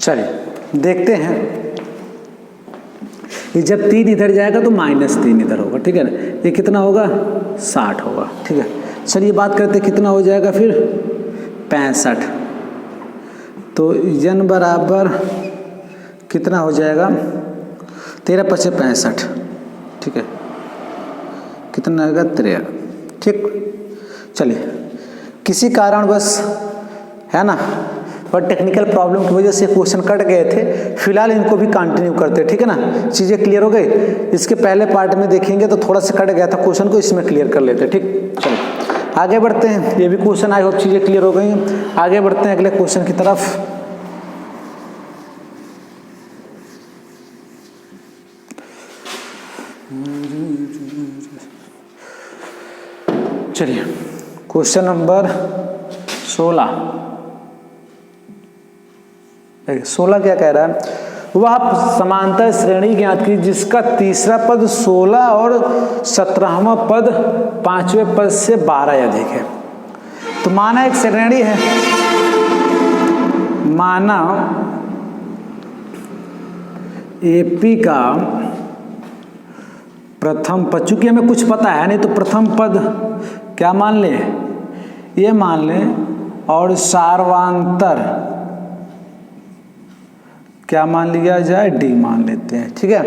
चलिए देखते हैं, ये जब 3 इधर जाएगा तो -3 इधर होगा, ठीक है ना। ये कितना होगा 60 होगा, ठीक है। चलिए बात करते हैं कितना हो जाएगा फिर 65। तो n बराबर कितना हो जाएगा 13 × 5 = 65, ठीक है। कितना आएगा 13, ठीक। चलिए किसी कारणवश है ना, पर टेक्निकल प्रॉब्लम की वजह से क्वेश्चन कट गए थे, फिलहाल इनको भी कंटिन्यू करते हैं, ठीक है ना। चीज़ें क्लियर हो गई। इसके पहले पार्ट में देखेंगे तो थोड़ा सा कट गया था क्वेश्चन को, इसमें क्लियर कर लेते हैं, ठीक। चलिए आगे बढ़ते हैं। ये भी क्वेश्चन आई होप चीज़ें क्लियर हो गई हैं। आगे बढ़ते हैं अगले क्वेश्चन की तरफ। चलिए क्वेश्चन नंबर 16 क्या कह रहा है, वह समांतर श्रेणी ज्ञात की जिसका तीसरा पद 16 और 17वां पद 5वें पद से 12 अधिक है। तो माना एक श्रेणी है, माना एपी का प्रथम पद, चूंकि हमें कुछ पता है नहीं तो प्रथम पद क्या मान ले, ये मान ले, और सार्वांतर क्या मान लिया जाए, डी मान लेते हैं, ठीक है।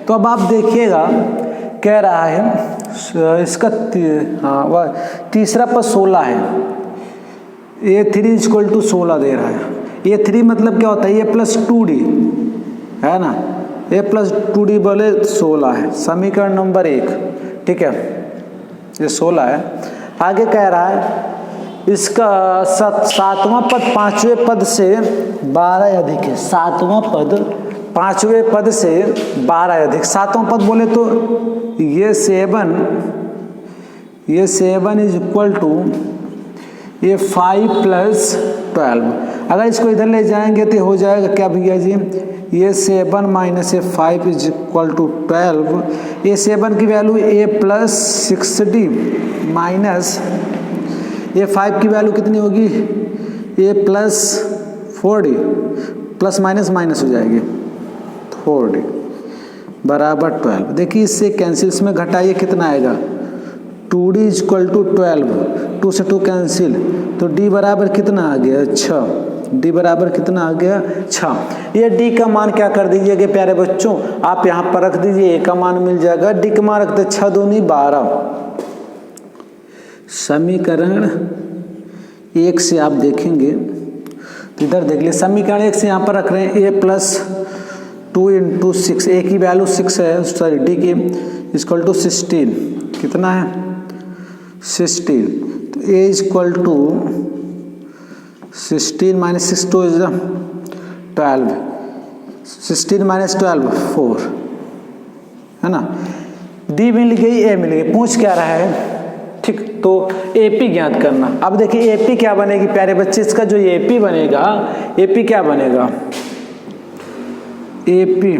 तो अब आप देखिएगा कह रहा है इसका वह तीसरा पद 16 है, A3 = 16 दे रहा है। A3 मतलब क्या होता है, A + 2D है ना, A + 2D बोले 16 है, समीकरण नंबर 1, ठीक है। ये 16 है। आगे कह रहा है इसका 7वां पद 5वें पद से 12 अधिक है। 7वां पद 5वें पद से 12 अधिक। 7वां पद बोले तो ये 7 = ये 5 + 12। अगर इसको इधर ले जाएंगे तो हो जाएगा क्या भैया जी, ये 7 - ये 5 = 12। ये 7 की वैल्यू A + 6D माइनस ये 5 की वैल्यू कितनी होगी, A + 4D, plus minus minus हो जाएगी 4D बराबर 12। देखिए इससे कैंसिल्स में घटाइए कितना आएगा, 2D = 12, 2 से 2 कैंसिल, तो D बराबर कितना आ गया 6, D बराबर कितना आ गया 6। ये D का मान क्या कर दीजिएगा प्यारे बच्चों, आप यहाँ पर रख दीजिए, A का मान मिल जाएगा, D का मान रखते 6 × 2 = 12। समीकरण 1 से आप देखेंगे तो इधर देख लिए, समीकरण 1 से यहाँ पर रख रहे हैं A + 2 × 6, A की वैल्यू 6 है, सॉरी D की = 16, कितना है 16, तो A = 16 - 6 2 = 12, 16 - 12 4 है ना। D मिल गई, A मिल गई, पूछ क्या रहा है, ठीक। तो AP ज्ञात करना। अब देखिए AP क्या बनेगी प्यारे बच्चे, इसका जो AP बनेगा, AP क्या बनेगा, AP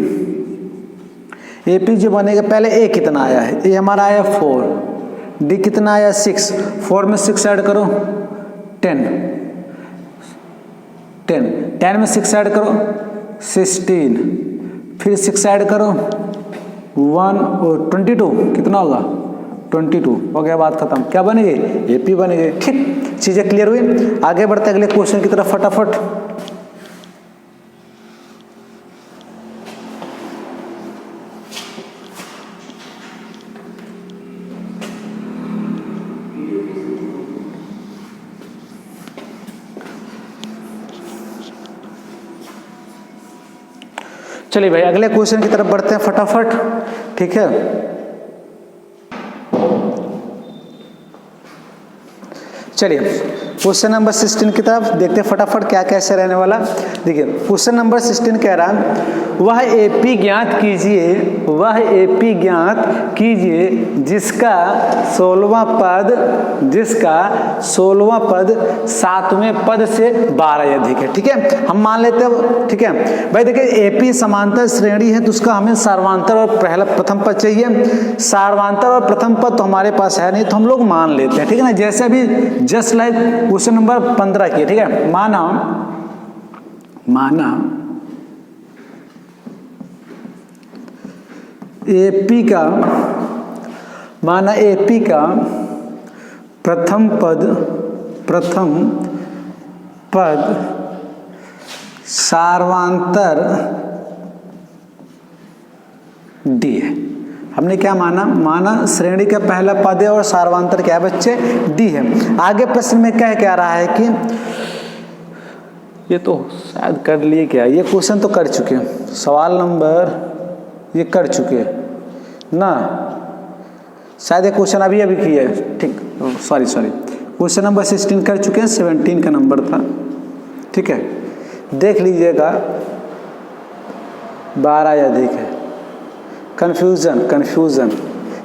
जो बनेगा, पहले A कितना आया है, A हमारा आया 4, D कितना आया 6, 4 में 6 ऐड करो 10, 10 में 6 ऐड करो 16, फिर 6 ऐड करो 1 और 22, कितना होगा 22, हो गया, बात खत्म। क्या बनेगी, AP बनेगी, ठीक। चीजें क्लियर हुई। आगे बढ़ते अगले क्वेश्चन की तरफ फटाफट। चलिए भाई अगले क्वेश्चन की तरफ बढ़ते हैं फटाफट, ठीक है। चलिए क्वेश्चन नंबर 16 की तरफ देखते हैं फटाफट क्या कैसे रहने वाला। देखिए क्वेश्चन नंबर 16 कह रहा है वह AP ज्ञात कीजिए, वह AP ज्ञात कीजिए जिसका 16वां पद 7वें पद से 12 अधिक है, ठीक है। हम मान लेते हैं, ठीक है भाई। देखिए AP समांतर श्रेणी है तो उसका हमें सार्वांतर और प्रथम पद चाहिए। सार्वांतर और प्रथम पद तो हमारे पास है नहीं, तो हम लोग मान लेते हैं, ठीक है ना। जैसे अभी जस्ट लाइक क्वेश्चन नंबर 15 की, ठीक है। माना एपी का माना एपी का प्रथम पद सार्वंतर डी है। हमने क्या माना श्रेणी का पहला पद है और सार्वंतर क्या है बच्चे, डी है। आगे प्रश्न में क्या रहा है कि ये तो शायद कर लिए, क्या ये क्वेश्चन तो कर चुके हैं, सवाल नंबर ये कर चुके हैं ना, शायद ये क्वेश्चन अभी किया है, ठीक, सॉरी क्वेश्चन नंबर 16 कर चुके हैं, 17 का नंबर था, ठीक है, देख लीजिएगा 12 या अधिक है। कन्फ्यूजन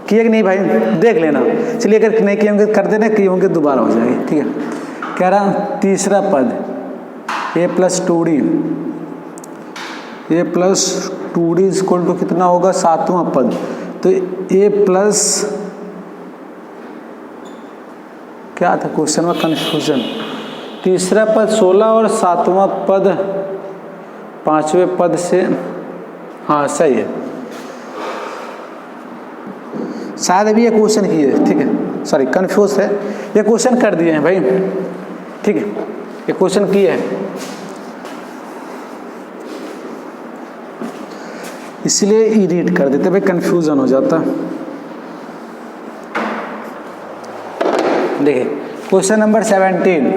किए कि नहीं भाई, देख लेना। चलिए अगर नहीं किए होंगे कर देना, किए होंगे दोबारा हो जाएगी, ठीक है। कह रहा तीसरा पद a plus 2d equal to कितना होगा, सातवां पद, तो a प्लस क्या था क्वेश्चन में, कन्फ्यूजन। तीसरा पद 16 और सातवां पद पांचवें पद से, हाँ सही है, शायद अभी ये क्वेश्चन किए, ठीक है, सॉरी कंफ्यूज है, ये क्वेश्चन कर दिए हैं भाई, ठीक है, ये क्वेश्चन किए हैं, इसलिए एडिट कर देते भाई, कंफ्यूजन हो जाता। देखिए क्वेश्चन नंबर 17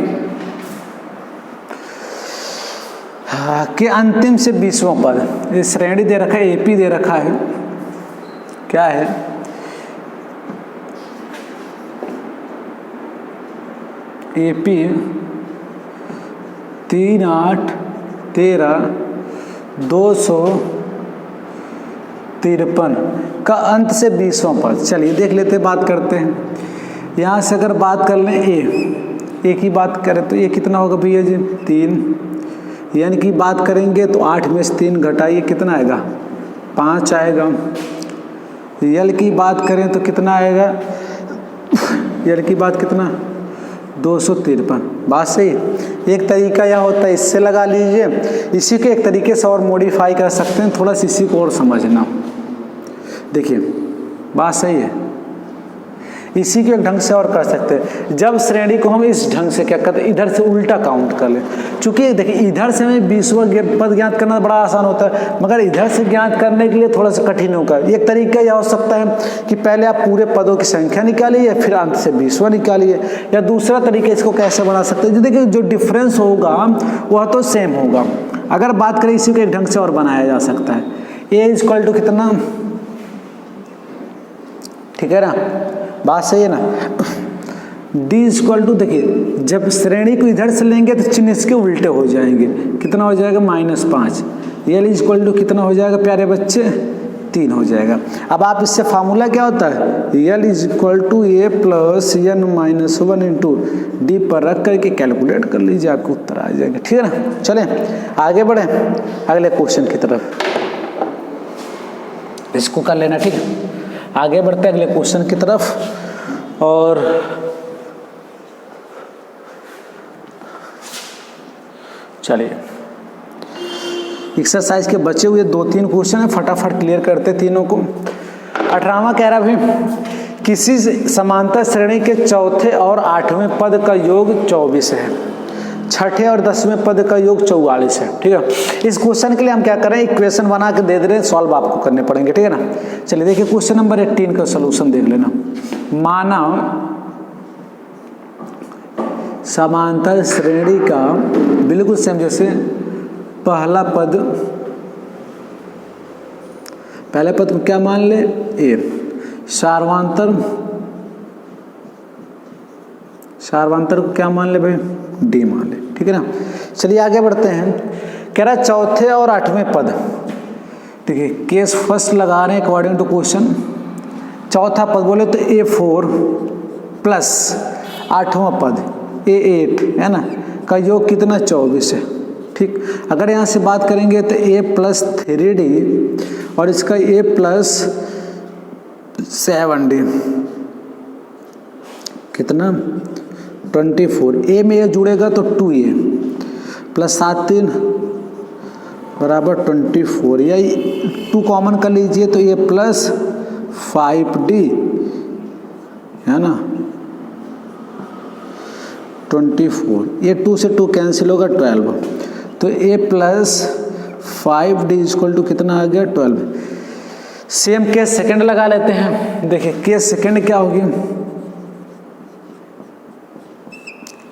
के अंतिम से 20वां पद, ये श्रेणी दे रखा है, एपी दे रखा है, क्या है, एपी 3, 8, 13, 253 का अंत से 20वां पद। चलिए देख लेते, बात करते हैं। यहाँ से अगर बात कर लें ए की बात करें तो ये कितना होगा भैया जी, 3, यानी कि बात करेंगे तो 8 में से 3 घटाइए कितना आएगा, 5 आएगा। यल की बात करें तो कितना आएगा, यल की बात कितना, 253, बात सही। एक तरीका यह होता है, इससे लगा लीजिए, इसी के एक तरीके से और मॉडिफाई कर सकते हैं, थोड़ा सा इसी को और समझना। देखिए बात सही है, इसी के एक ढंग से और कर सकते हैं। जब श्रेणी को हम इस ढंग से क्या करते हैं, इधर से उल्टा काउंट कर लें, चूंकि देखिए इधर से हमें 20वां पद ज्ञात करना बड़ा आसान होता है, मगर इधर से ज्ञात करने के लिए थोड़ा सा कठिन होगा। एक तरीका यह हो सकता है कि पहले आप पूरे पदों की संख्या निकालिए, फिर अंत से 20वां निकालिए, या दूसरा तरीका इसको कैसे बना सकते हैं, देखिए जो डिफरेंस होगा वह तो सेम होगा। अगर बात करें इसी को एक ढंग से और बनाया जा सकता है, ए इक्वल टू कितना, ठीक है ना, बात सही है ना। डी इक्वल टू, देखिए जब श्रेणी को इधर से लेंगे तो चिन्ह इसके उल्टे हो जाएंगे, कितना हो जाएगा, -5। यल इक्वल टू कितना हो जाएगा प्यारे बच्चे, 3 हो जाएगा। अब आप इससे फार्मूला क्या होता है, l equal to A plus n -1 into d पर रख करके कैलकुलेट कर लीजिए, आपको उत्तर आ जाएगा, ठीक है ना। चलें आगे बढ़े अगले क्वेश्चन की तरफ, इसको कर लेना, ठीक है। आगे बढ़ते हैं अगले क्वेश्चन की तरफ, और चलिए एक्सरसाइज के बचे हुए 2-3 क्वेश्चन है, फटाफट क्लियर करते तीनों को। 18वां कह रहा भाई, किसी समांतर श्रेणी के चौथे और 8वें पद का योग 24 है, छठे और 10वें पद का योग 44 है, ठीक है। इस क्वेश्चन के लिए हम क्या करें, इक्वेशन बना के दे दे रहे हैं, सॉल्व आपको करने पड़ेंगे, ठीक है ना। चलिए देखिए क्वेश्चन नंबर 18 का सलूशन देख लेना। माना समांतर श्रेणी का बिल्कुल सेम, जैसे पहला पद, पहले पद को क्या मान ले, ए, सार्वंतर को क्या मान ले भाई, डी मान ले, ठीक है ना। चलिए आगे बढ़ते हैं। कह रहा चौथे और 8वें पद, ठीक है, केस फर्स्ट लगा रहे हैं अकॉर्डिंग टू क्वेश्चन। चौथा पद बोले तो A4 प्लस 8वां पद A8 है ना, का योग कितना, 24 है, ठीक। अगर यहाँ से बात करेंगे तो A प्लस 3D और इसका A प्लस 7D कितना, 24। ए में ये जुड़ेगा तो 2A प्लस 7 3 बराबर 24, या 2 कॉमन कर लीजिए तो ये प्लस 5D है ना 24, ये 2 से 2 कैंसिल होगा 12, तो a plus 5D equal to कितना आ गया 12। सेम केस सेकंड लगा लेते हैं। देखिए केस सेकंड क्या होगी,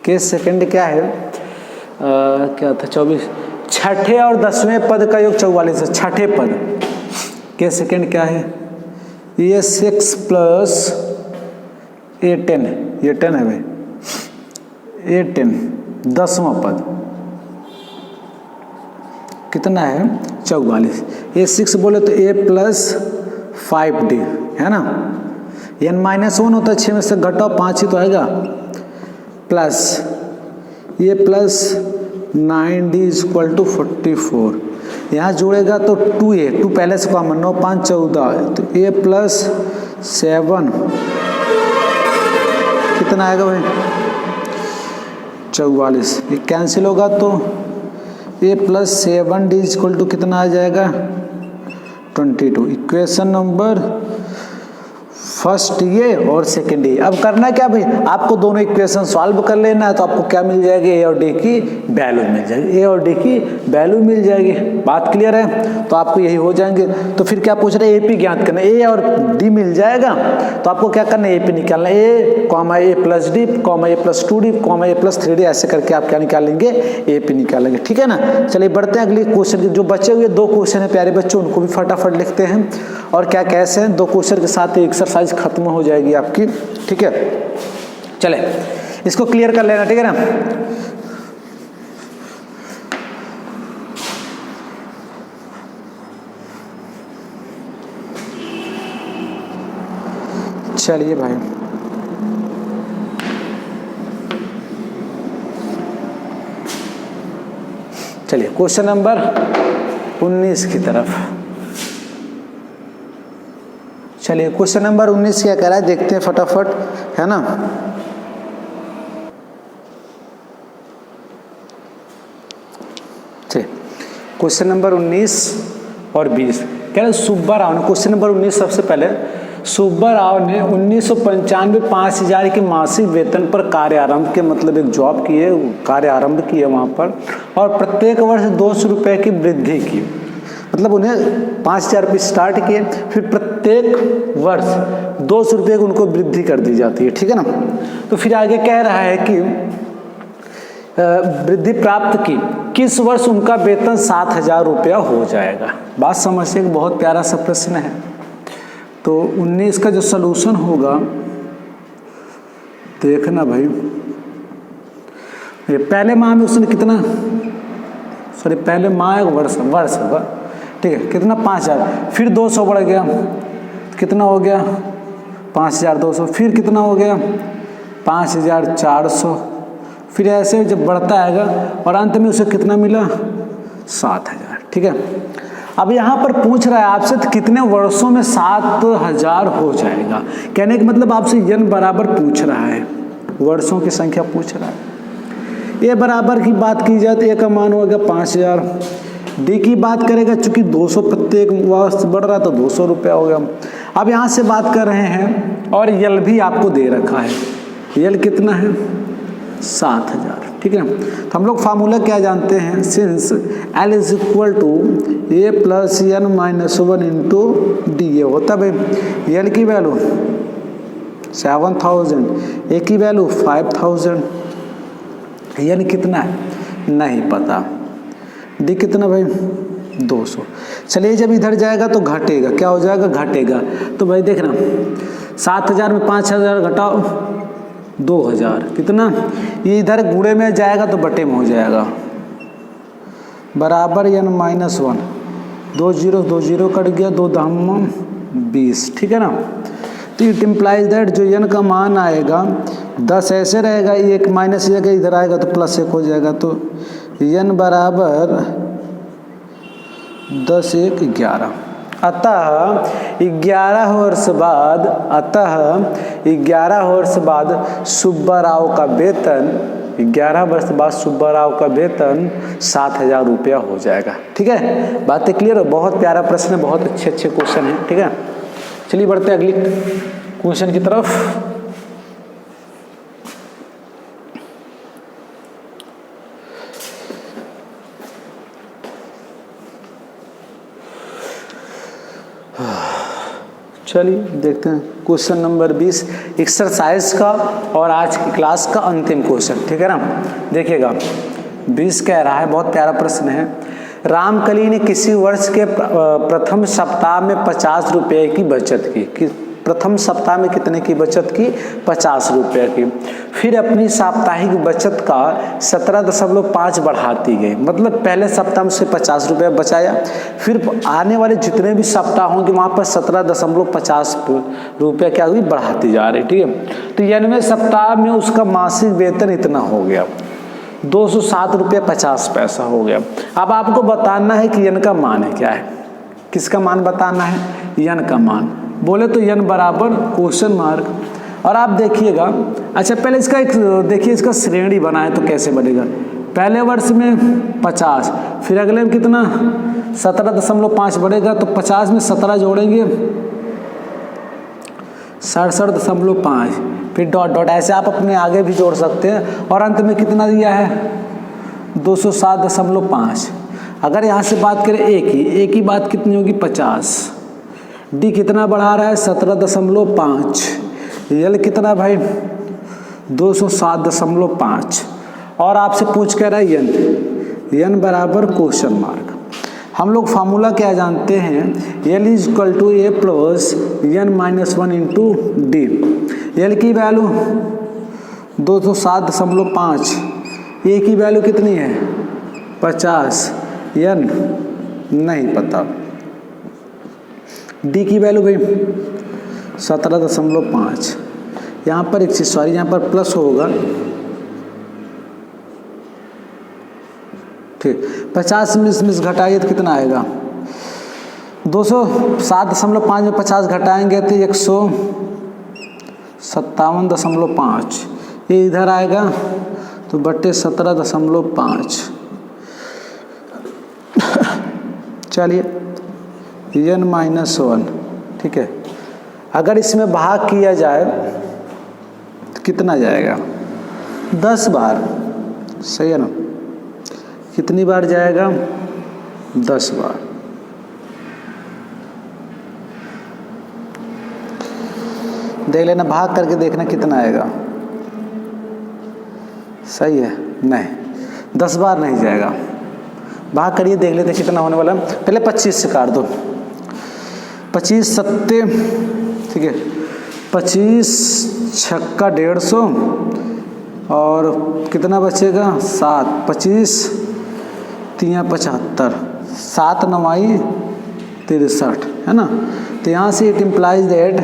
केस सेकंड क्या है, क्या था 24, छठे और 10वें पद का योग 44 है। छठे पद केस सेकंड क्या है, ये 6 प्लस ये 10, ये 10 है भाई, ये 10 10वां पद कितना है 44, ये 6 बोले तो a प्लस 5D है ना, n-1 होता है, 6 में से घटाओ 5 ही तो आएगा, प्लस ये प्लस 9D इक्वल टू 44, यहाँ जोड़ेगा तो 2a, 2 पहले से कॉमन, 9 5 14, तो a प्लस 7 कितना आएगा भाई 44, ये कैंसिल होगा तो a plus 7D equal to कितना आ जाएगा 22। इक्वेशन नंबर फर्स्ट ये और सेकंड ये। अब करना क्या भाई, आपको दोनों इक्वेशन सॉल्व कर लेना है, तो आपको क्या मिल जाएगी, ए और डी की वैल्यू मिल जाएगी, ए और डी की वैल्यू मिल जाएगी। बात क्लियर है, तो आपको यही हो जाएंगे। तो फिर क्या पूछ रहे हैं, ए पी ज्ञात करना, ए और डी मिल जाएगा, तो आपको क्या करना है, ए पी निकालना, ए कॉमा ए प्लस डी कॉमा ए प्लस 2D कॉमा ए प्लस 3D, ऐसे करके आप क्या निकालेंगे, ए पी निकालेंगे। ठीक है ना, चलिए बढ़ते हैं अगले क्वेश्चन। जो बचे हुए 2 क्वेश्चन है प्यारे बच्चों, उनको भी फटाफट लिखते हैं, और क्या कैसे हैं 2 क्वेश्चन के साथ एक्सरसाइज खत्म हो जाएगी आपकी। ठीक है, चले इसको क्लियर कर लेना, ठीक है ना। चलिए भाई, चलिए क्वेश्चन नंबर 19 की तरफ। चलिए क्वेश्चन नंबर 19 क्या कह रहा है, देखते हैं फटाफट, है ना। क्वेश्चन नंबर 19 और 20 कह रहे सुब्बा राव ने, क्वेश्चन नंबर 19 सबसे पहले, सुब्बा राव ने 1995 5,000 की मासिक वेतन पर कार्य आरंभ के, मतलब एक जॉब की है, कार्य आरंभ की है वहाँ पर, और प्रत्येक वर्ष 200 रुपये की वृद्धि की। मतलब उन्हें 5,000 रुपये स्टार्ट किए, फिर प्रत्येक वर्ष 200 रुपये की उनको वृद्धि कर दी जाती है। ठीक है ना। तो फिर आगे कह रहा है कि वृद्धि प्राप्त की, किस वर्ष उनका वेतन 7,000 रुपया हो जाएगा। बात समझिए, बहुत प्यारा सा प्रश्न है। तो 19 का जो सलूशन होगा, देखना भाई, ये पहले माह में उसने कितना, सॉरी पहले माह वर्ष होगा, ठीक है, कितना 5,000, फिर 200 बढ़ गया, कितना हो गया 5,200, फिर कितना हो गया 5,400, फिर ऐसे जब बढ़ता आएगा और अंत में उसे कितना मिला 7,000। ठीक है, अब यहाँ पर पूछ रहा है आपसे कितने वर्षों में 7,000 हो जाएगा। कहने का मतलब आपसे n बराबर पूछ रहा है, वर्षों की संख्या पूछ रहा है। ए बराबर की बात की जाए तो ए का मान होगा 5,000, डी की बात करेगा चूंकि 200 प्रत्येक वर्ष बढ़ रहा है तो 200 रुपया हो गया। अब यहाँ से बात कर रहे हैं, और यल भी आपको दे रखा है, यल कितना है 7,000। ठीक है, तो हम लोग फार्मूला क्या जानते हैं, since L is equal to A plus N minus 1 into D, ये होता भाई यल की वैल्यू 7,000, ए की वैल्यू 5,000, एन कितना है नहीं पता, डी कितना भाई 200। चलिए जब इधर जाएगा तो घटेगा, क्या हो जाएगा घटेगा। तो भाई देखना 7,000 में 5,000 घटाओ 2,000, कितना, ये इधर गुणे में जाएगा तो बटे में हो जाएगा, बराबर n माइनस 1, 2 0 कट गया, 2 दाम 20। ठीक है ना। तो इट इम्प्लाइज दैट जो n का मान आएगा 10 ऐसे रहेगा, एक माइनस जगह इधर आएगा तो प्लस 1 हो जाएगा, तो n बराबर 10 1 11। अतः 11 वर्ष बाद सुब्बा राव का वेतन 11 वर्ष बाद सुब्बा राव का वेतन 7,000 रुपया हो जाएगा। ठीक है, बातें क्लियर हो? बहुत प्यारा प्रश्न है, बहुत अच्छे अच्छे क्वेश्चन है। ठीक है, चलिए बढ़ते हैं अगली क्वेश्चन की तरफ। चलिए देखते हैं क्वेश्चन नंबर 20 एक्सरसाइज का और आज की क्लास का अंतिम क्वेश्चन। ठीक है ना, देखिएगा 20 कह रहा है, बहुत प्यारा प्रश्न है। रामकली ने किसी वर्ष के प्रथम सप्ताह में 50 रुपये की बचत की। प्रथम सप्ताह में कितने की बचत की? 50 रुपये की। फिर अपनी साप्ताहिक बचत का 17.5 बढ़ाती गई, मतलब पहले सप्ताह में से 50 रुपये बचाया, फिर आने वाले जितने भी सप्ताह होंगे वहाँ पर 17.50 रुपये क्या हुई? बढ़ाती जा रही। ठीक है, तो 90वें सप्ताह में उसका मासिक वेतन इतना हो गया, 207 रुपये 50 पैसा हो गया। अब आपको बताना है कि यन का मान है क्या है। किसका मान बताना है? यन का मान। बोले तो यन बराबर क्वेश्चन मार्क। और आप देखिएगा, अच्छा पहले इसका एक देखिए, इसका श्रेणी बना है तो कैसे बनेगा। पहले वर्ष में 50, फिर अगले में कितना? 17.5 बढ़ेगा, तो 50 में 17 जोड़ेंगे 67.5, फिर डॉट डॉट, ऐसे आप अपने आगे भी जोड़ सकते हैं। और अंत में कितना दिया है? 207.5। अगर यहाँ से बात करें ए की बात कितनी होगी? 50। डी कितना बढ़ा रहा है? 17.5। यल कितना भाई? 207.5। और आपसे पूछ कह रहा है यन बराबर क्वेश्चन मार्क। हम लोग फार्मूला क्या जानते हैं? L is equal to A plus n minus 1 into d. L की वैल्यू 207.5, ए की वैल्यू कितनी है? 50, यन नहीं पता, डी की वैल्यू भाई 17.5। यहाँ पर एक चीज, सॉरी यहाँ पर प्लस होगा, ठीक। 50 में घटाइए तो कितना आएगा? 207.5 में 50 घटाएंगे तो 157.5। ये इधर आएगा तो बट्टे 17.5। चलिए n -1। ठीक है, अगर इसमें भाग किया जाए तो कितना जाएगा? 10 बार। सही है ना? कितनी बार जाएगा? 10 बार। देख लेना, भाग करके देखना कितना आएगा। सही है? नहीं, 10 बार नहीं जाएगा। भाग करिए, देख लेते कितना होने वाला। पहले 25 से काट दो। 25 सत्ते, ठीक है, 25 छक्का 150 और कितना बचेगा? 7। 25 3 75, 7 9 63, है ना? तो यहाँ से इट इम्प्लाइज दैट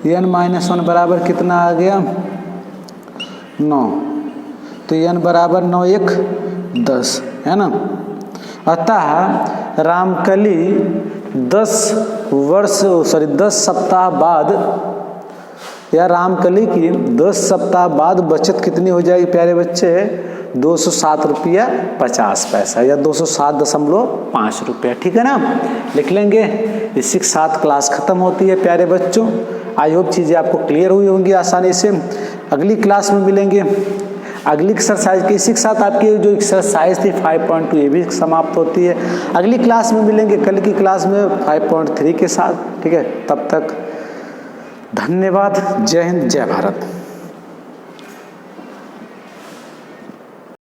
n -1 बराबर कितना आ गया? 9। तो n बराबर 9 1 10, है ना? अतः रामकली 10 सप्ताह बाद, या रामकली की 10 सप्ताह बाद बचत कितनी हो जाएगी प्यारे बच्चे? 207 रुपया 50 पैसा, या 207.5 रुपया। ठीक है ना? लिख लेंगे। इसी के साथ क्लास खत्म होती है प्यारे बच्चों। आई होप चीज़ें आपको क्लियर हुई होंगी आसानी से। अगली क्लास में मिलेंगे अगली एक्सरसाइज के। इसी के साथ आपकी जो एक्सरसाइज थी 5.2 ये भी समाप्त होती है। अगली क्लास में मिलेंगे कल की क्लास में 5.3 के साथ। ठीक है, तब तक धन्यवाद। जय हिंद, जय भारत।